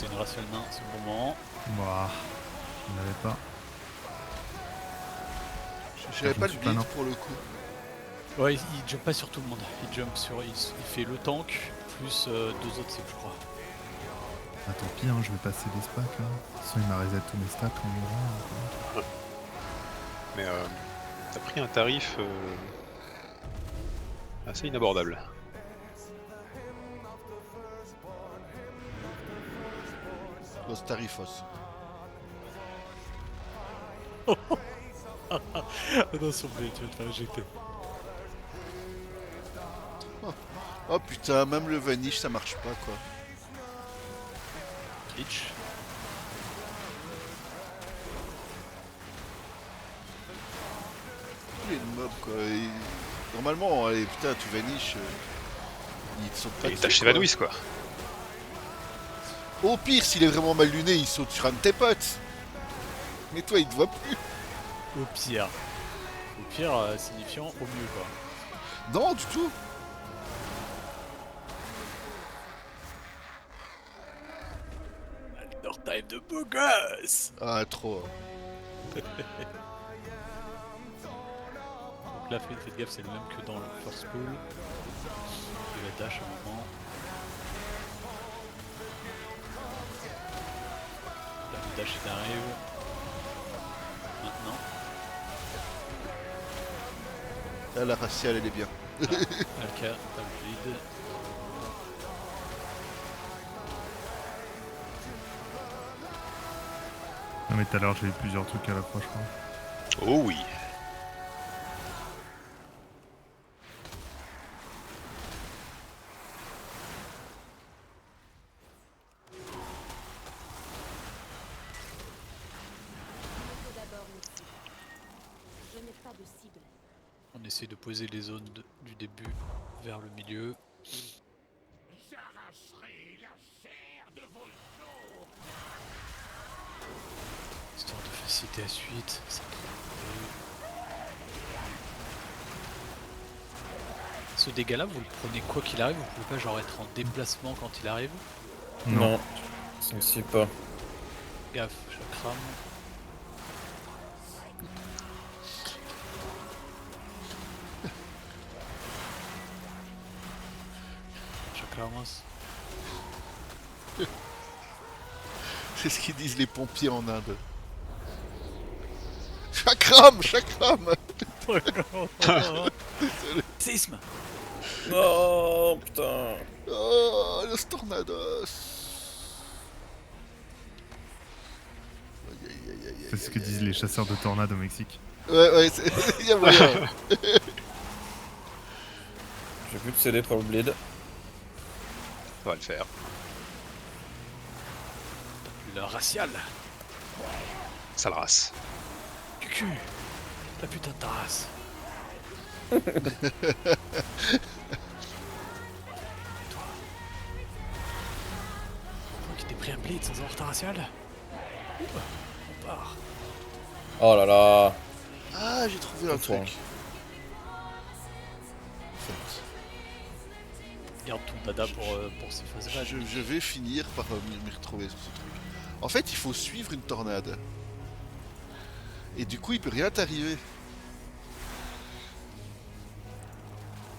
c'était une raciale nain, c'est le bon moment. Bah, je n'avais pas. J'avais pas le suis pas bleed nain. pour le coup. Ouais, il jump pas sur tout le monde. Il jump sur. Il fait le tank, plus deux autres cibles, je crois. Ah, tant pis, hein, je vais passer des spacks. Hein. De toute façon, il m'a reset tous mes stats en mourant. Mais t'as pris un tarif assez inabordable. Los Tarifos. Attention, tu vas te faire éjecter. Oh putain, même le vanish ça marche pas quoi. Glitch. Les mobs quoi. Normalement, allez putain, tu vanish. Ils te sautent pas Et dessus, t'as quoi. s'évanouissent quoi. Au pire, s'il est vraiment mal luné, il saute sur un de tes potes. Mais toi, il te voit plus. Au pire. Au pire, signifiant au mieux, quoi. Non, du tout. Leur time de beau gosse. Ah, trop. Donc là, faites gaffe, c'est le même que dans le first pool. Il va dash à un moment. Là, le dash il arrive. Maintenant. Là, la raciale, elle est bien. Alka, t'as le lead. Non, mais tout à l'heure, j'ai eu plusieurs trucs à la fois, je crois. Oh oui. On essaie de poser les zones du début vers le milieu. Histoire de faciliter la suite. Ce dégât-là, vous le prenez quoi qu'il arrive, vous pouvez pas genre être en déplacement quand il arrive. Non, ça ne suit pas. Gaffe, je crame. Chakramos. C'est ce qu'ils disent les pompiers en Inde. Chakram, chakram. Séisme. Oh putain. Oh, los tornados. Aïe, aïe, aïe, aïe, C'est ce aïe, que aïe, disent les chasseurs de tornades au Mexique. Ouais, il y a moyen. J'ai plus de CD pour le bleed. Ça va le faire. La raciale. Sale race. Cucu. La putain de ta race. Toi. Qui t'es pris un bleed sans avoir ta raciale. On part. Oh là là. Ah, j'ai trouvé un Toi. truc. Garde ton dada pour ces phases-là. Je vais finir par m'y retrouver sur ce truc. En fait, il faut suivre une tornade. Et du coup, il peut rien t'arriver.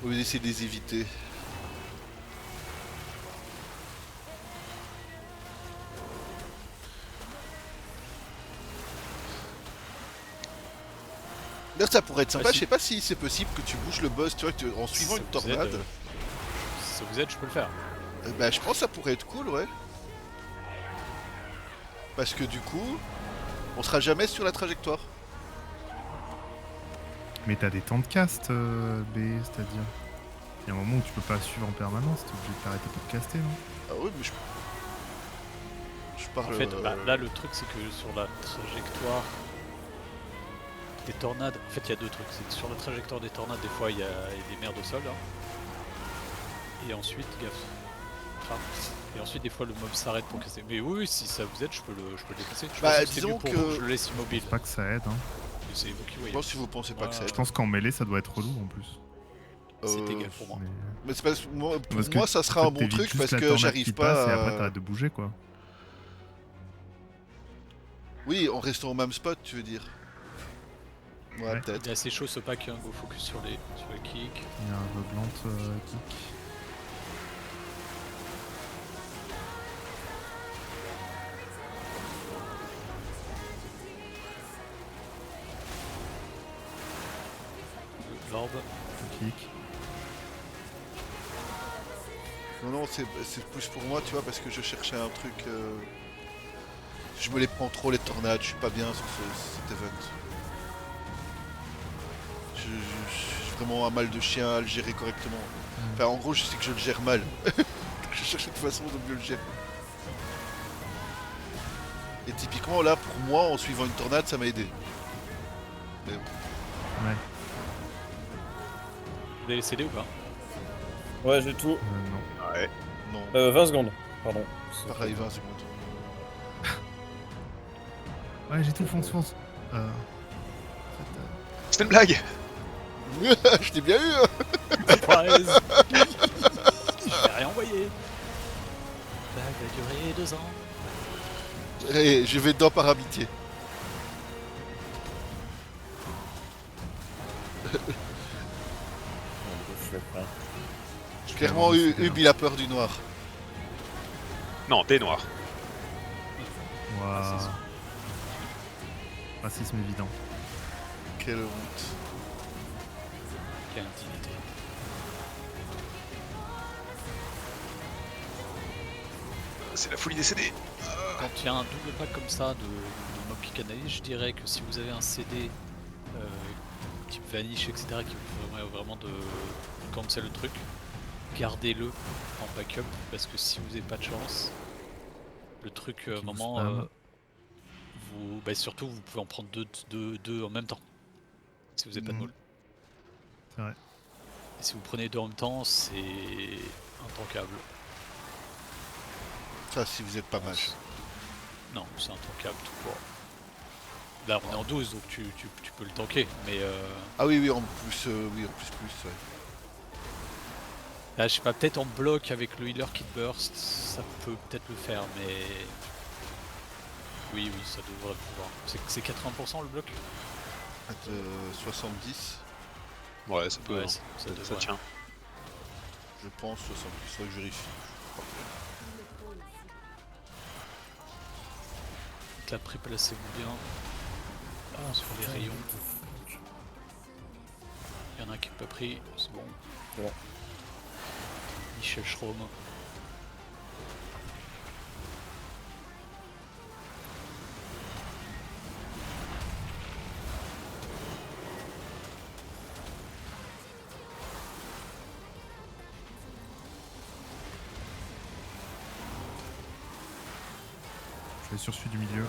Au lieu d'essayer de les éviter. D'ailleurs, ça pourrait être sympa. si. Je sais pas si c'est possible que tu bouges le boss, tu vois, en suivant une tornade. Si ça vous aide, je peux le faire. Bah, je pense que ça pourrait être cool, ouais. Parce que du coup, on sera jamais sur la trajectoire. Mais t'as des temps de cast, B, c'est-à-dire. Il y a un moment où tu peux pas suivre en permanence, t'es obligé de t'arrêter pour te caster, non? Ah oui, mais je parle. En fait, là, le truc, c'est que sur la trajectoire des tornades, en fait, il y a deux trucs. C'est que sur la trajectoire des tornades, des fois, il y a des mers de sol. Hein. Et ensuite, gaffe. Crame. Et ensuite, des fois, le mob s'arrête pour casser. Mais oui, si ça vous aide, je peux le déplacer. Je pense que c'est disons mieux pour que- vous, je le laisse immobile. Je pense pas que ça aide, hein. Mais c'est vous qui Je voyez. pense si vous pensez pas que ça Je aide. pense qu'en mêlée, ça doit être relou en plus. C'est égal pour moi. Mais... Mais c'est parce que pour Parce que moi, ça sera un bon t'évites truc juste parce la que tornade j'arrive qui pas. passe et après t'arrêtes de bouger, quoi. Oui, en restant au même spot, tu veux dire. Ouais, Ouais. peut-être. Il est assez chaud ce pack, hein, go focus sur les kicks. Il y a un Voglante kick. L'orbe. Kick. Non, c'est plus pour moi, tu vois, parce que je cherchais un truc. Je me les prends trop les tornades, je suis pas bien sur cet event. J'ai vraiment un mal de chien à le gérer correctement. Enfin, en gros, je sais que je le gère mal. Je cherche une façon de mieux le gérer. Et typiquement, là, pour moi, en suivant une tornade, ça m'a aidé. Mais bon. Ouais. Vous avez les CD ou pas? Ouais, j'ai tout. Non. Ouais. Non, 20 secondes. Pardon. pareil, 20 secondes. Ouais, j'ai tout, fonce. C'est une blague. Je t'ai bien eu, hein. Surprise. Je l'ai rien envoyé. Ça va durer 2 ans. Et je vais dedans par amitié. Je fais plein. Clairement, Hub, il a peur du noir. Non, des noirs. Waouh. Racisme évident. Quelle honte. Quelle indignité. C'est la folie des CD. Quand il y a un double pack comme ça de mob pick analyse, je dirais que si vous avez un CD type Vanish, etc., qui vous permet vraiment de cancel le truc, gardez-le en backup parce que si vous n'avez pas de chance, le truc à un Qui vous moment, spam. surtout vous pouvez en prendre deux en même temps si vous n'avez pas de Mhm. moule. C'est vrai. Et si vous prenez deux en même temps, c'est intankable. Ça, si vous êtes pas mage. Non, c'est intankable tout court. Là on est en 12 donc tu peux le tanker, mais Ah oui, en plus, ouais. là je sais pas, peut-être en bloc avec le healer kit burst, ça peut peut-être le faire, mais oui ça devrait pouvoir. C'est 80% le bloc? 70, Ouais, ça peut. Ouais, hein. ça Ça devrait. tient. je pense, 70, faudrait que je vérifie. Là préplacez-vous bien sur les rayons. Il y en a un qui n'est pas pris, c'est bon. Ouais. Michel Schraum. Je vais sur celui du milieu.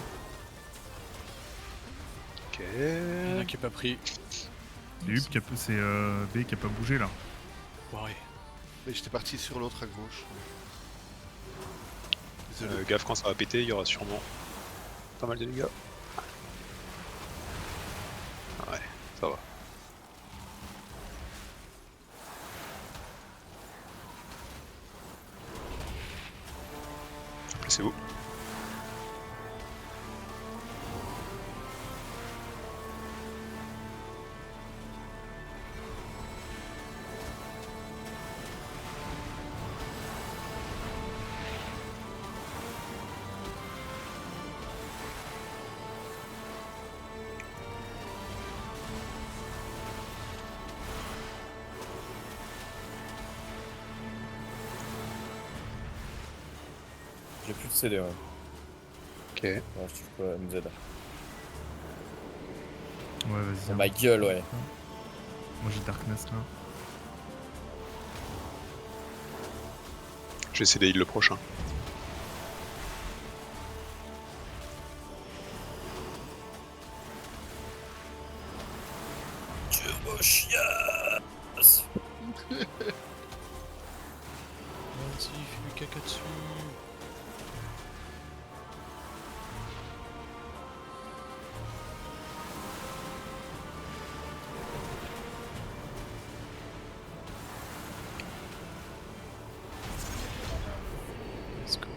Ok. Il y en a un qui n'est pas pris. C'est Hub qui a, c'est B qui a pas bougé là. Ouais. Mais j'étais parti sur l'autre à gauche. Désolé. Gaffe, quand ça va péter, il y aura sûrement pas mal de dégâts. Ouais, ça va. Placez-vous. J'ai plus de CD, ouais. Ok. Bon, je trouve pas MZ. Ouais, vas-y. Oh hein. ma gueule, ouais. Moi j'ai Darkness là. Je vais essayer d'heal le prochain. Dieu me chiasse. Vas-y, fais-lui caca dessus. Let's go.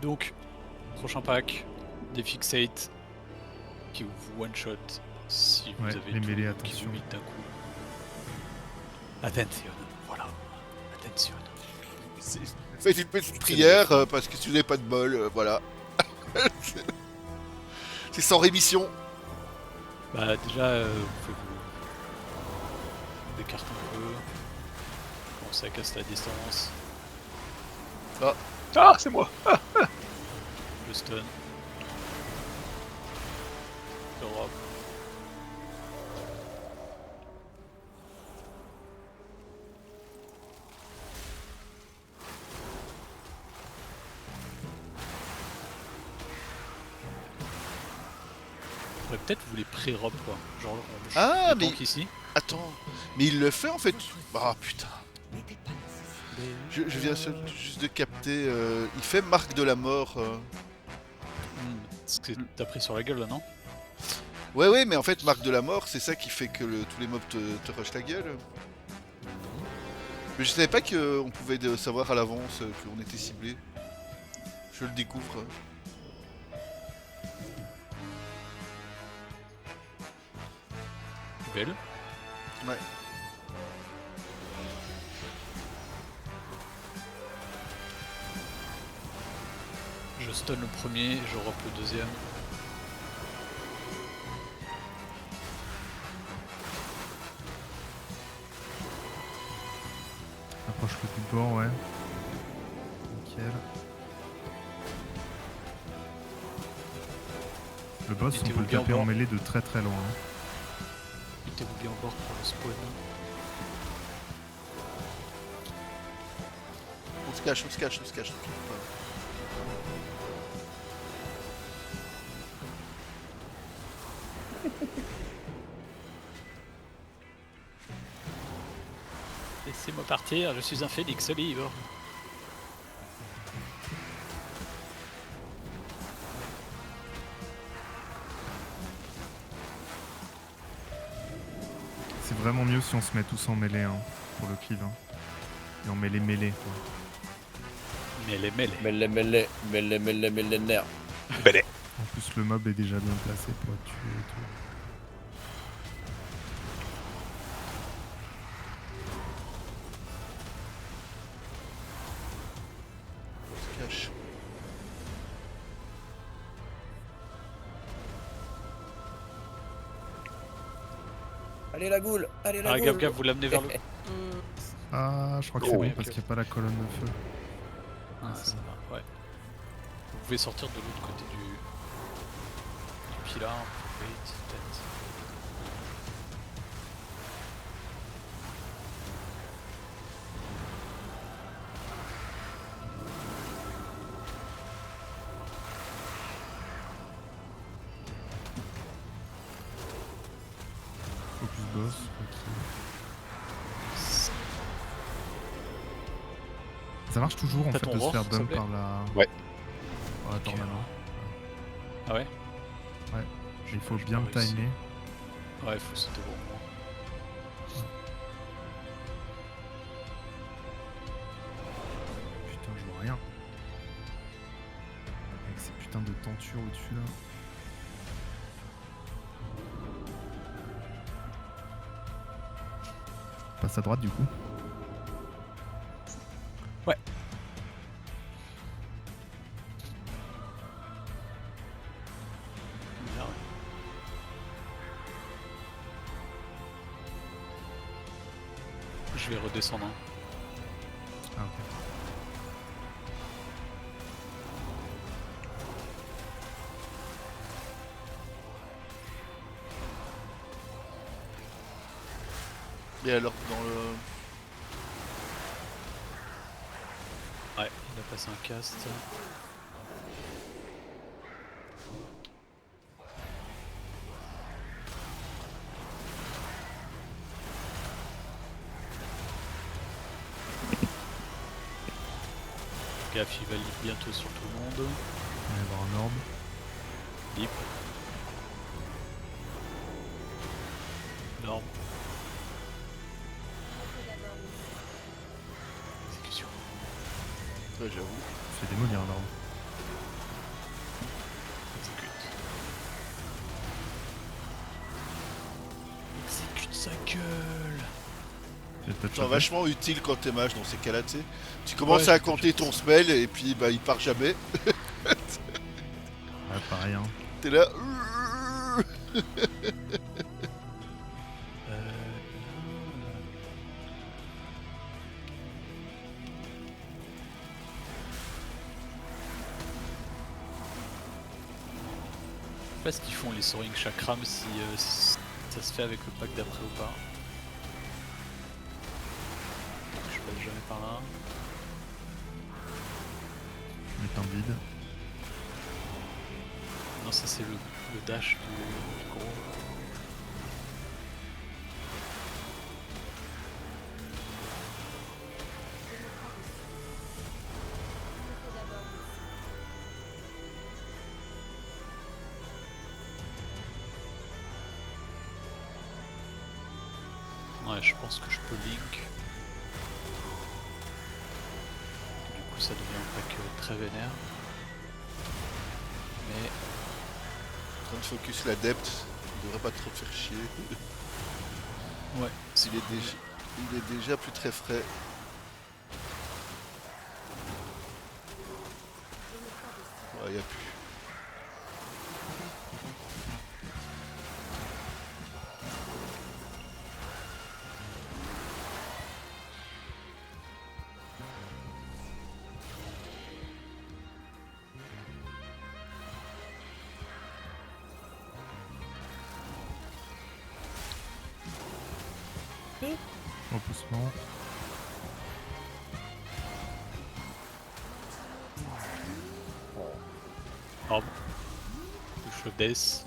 Donc, prochain pack, des fixates qui vous one-shot si vous Ouais, avez les tout mêlées, le monde qui attention. vous mit d'un coup. Attention, voilà. Attention. Faites une petite prière parce que si vous n'avez pas de bol, voilà. C'est sans rémission. Bah déjà, vous pouvez vous écarter un peu. Commencer à casser la distance. Ah, c'est moi. Le stun. L'Europe. On pourrait peut-être vous les pré-rob quoi. Genre on Ah, le mais- tank ici. Attends, mais il le fait en fait. Ah putain. Je viens juste de capter. Il fait marque de la mort. Ce que t'as pris sur la gueule là non? Ouais, mais en fait, marque de la mort, c'est ça qui fait que tous les mobs te rushent la gueule. Mais je savais pas qu'on pouvait savoir à l'avance qu'on était ciblé. Je le découvre. Belle. Ouais. Je stun le premier, je rope le deuxième. Approche-le du bord, ouais. Nickel. Le boss, on Mettez-vous peut le bien taper au en bord. mêlée de très très loin. hein. Mettez-vous bien au bord pour le spawn. On se cache, on se cache, on se cache. Laissez-moi partir, je suis un phénix libre. C'est vraiment mieux si on se met tous en mêlée hein, pour le kill. hein. Et en mêlée mêlée. quoi. Mais les mêlés. Mêlée nerf. En plus, le mob est déjà bien placé pour être tué et tout. On se cache. Allez la goule, allez la Ah, goule. gaffe, gaffe, vous l'amenez vers le. Ah, je crois que Oh, c'est oui, bon parce ok. qu'il n'y a pas la colonne de feu. Ah, c'est ça va, ouais. Vous pouvez sortir de l'autre côté du pilar, wait, peut-être. Focus boss. ok. Ça marche toujours en T'as fait ton de se roar, faire s'il te bump plaît par la... Ouais. Par la tornado. Ah ouais? Il faut J'ai bien pas le réussi. timer. Ouais, faut sauter au bon moment. Putain, je vois rien. Avec ces putains de tentures au-dessus là. Passe à droite du coup. Ouais. Bien, ouais. Je vais redescendre. hein. Ah ok. Et alors, dans le. Ouais, il a passé un cast. Gaffe, il va lead bientôt sur tout le monde. On va y avoir un orbe. Lip. Norme. Exécution. Ouais, j'avoue. C'est démolir un orbe. Exécution. sa gueule. J'ai pas de C'est choper. vachement utile quand t'es mage dans ces cas-là, tu sais. Tu commences Ouais, à j'ai compter ton spell et puis bah il part jamais. Ouais, pareil. Hein. T'es là. Je sais pas ce qu'ils font les Soaring Chakram si ça se fait avec le pack d'après ou pas. Je passe jamais par là. Mettre un vide. Non, ça c'est le dash du gros. Ouais, je pense que je peux link. Du coup, ça devient un pack très vénère. Mais En train de focus l'adepte, il devrait pas trop te faire chier. ouais, Il est déjà plus très frais. Ouais, y a plus. Repoussement. oh, touche death.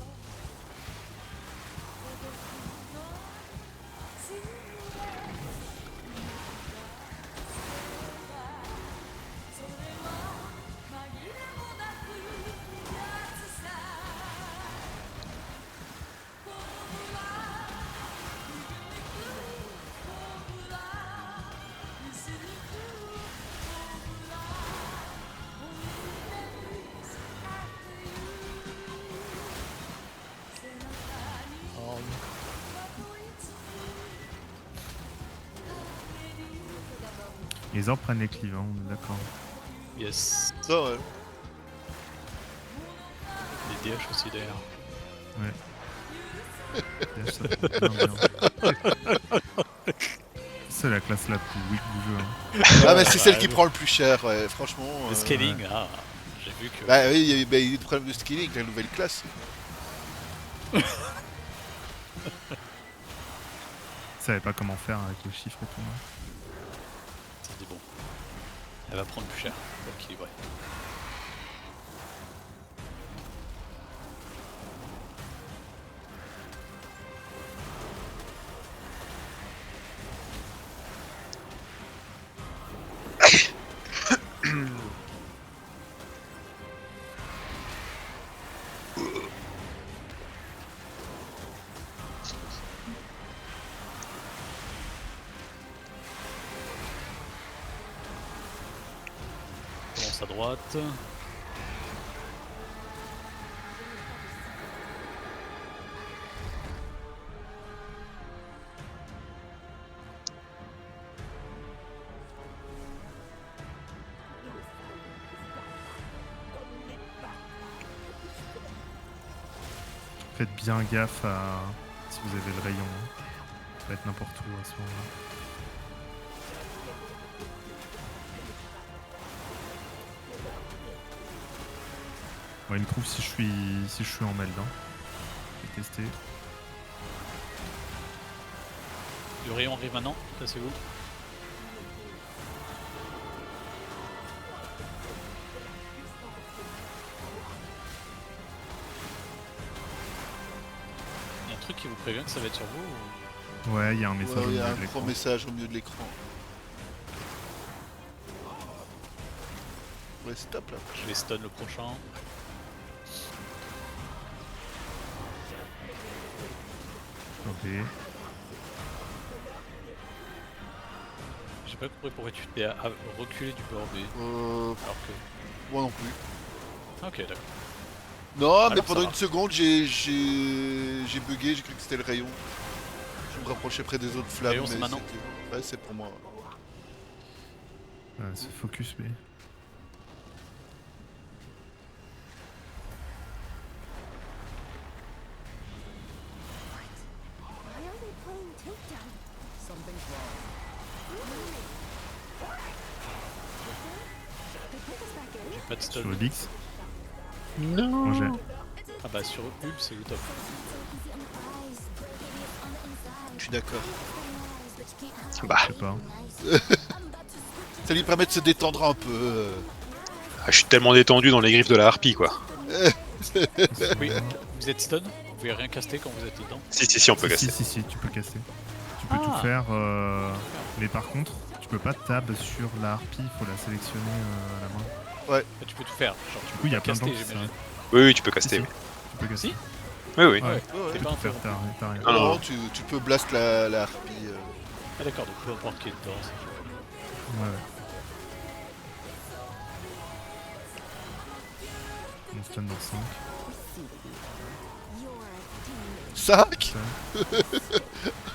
Les orbes prennent les cleaves, hein, on est d'accord. Yes. Ça, ouais. Les DH aussi d'ailleurs. Ouais. Ça fait bien, bien. C'est la classe la plus weak du jeu. Hein. Ah, mais c'est celle qui prend le plus cher, ouais, franchement. Le scaling, ah, j'ai vu que. Bah oui, il y a eu des problèmes de scaling avec la nouvelle classe. Je savais pas comment faire avec les chiffres et tout. Hein. Ça dit bon. Elle va prendre plus cher, pour équilibrer. Commence à droite. Faites bien gaffe à si vous avez le rayon. Hein. Ça va être n'importe où à ce moment-là. Bon, il me trouve si je suis en meld. Hein. Je vais tester. Le rayon arrive maintenant, placez-vous. Il y a un truc qui vous prévient que ça va être sur vous ou... Ouais, il y a un message Ouais, au il y milieu a de un l'écran. gros message au milieu de l'écran. Ouais, stop là. Je vais stun le prochain. Ok. J'ai pas compris pourquoi tu t'es reculé du bord B. Alors que... Moi non plus. Ok, d'accord. Non, mais Alors, pendant ça une va. seconde, j'ai bugué, j'ai cru que c'était le rayon. Je me rapprochais près des autres flammes. Léon, c'est mais maintenant. Ouais, c'est pour moi. Ouais, c'est focus, mais. Why are they playing takedown? Something's wrong. They put us back in? J'ai pas de stun. Sur Obix. Non. Moi j'ai. Ah bah sur Hub c'est le top. Je suis d'accord. Bah, Je sais pas. Ça lui permet de se détendre un peu. je suis tellement détendu dans les griffes de la harpie, quoi. Oui, vous êtes stun, vous pouvez rien caster quand vous êtes dedans. Si, on peut Si, casser. si, tu peux casser. Tu peux Ah. tout faire, mais par contre, tu peux pas tab sur la harpie, il faut la sélectionner à la main. Ah, tu peux tout faire, genre tu Du coup, peux il y a pas plein de gens caster qui j'imagine. Oui, tu peux Si, caster. si, Oui, tu peux casser. Si oui. Ouais. Ouais, ouais. T'es Tu pas peux faire, interrompu. t'as rien. Ah, non. Non, tu peux blast la harpie. Ah d'accord, donc peu importe qui est dedans. c'est- Ouais, ouais. On stun dans 5. 5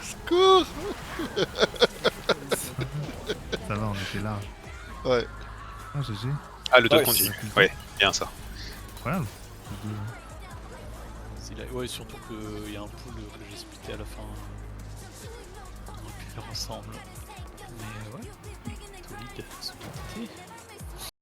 Secours. Ça va, on était large. Ouais. Ah, GG. Ah, le 2 Ouais, continue. c'est- Ouais, bien ça. Incroyable. Les deux. c'est là- Ouais, surtout qu'il y a un pool que j'ai splitté à la fin. On aurait pu faire ensemble.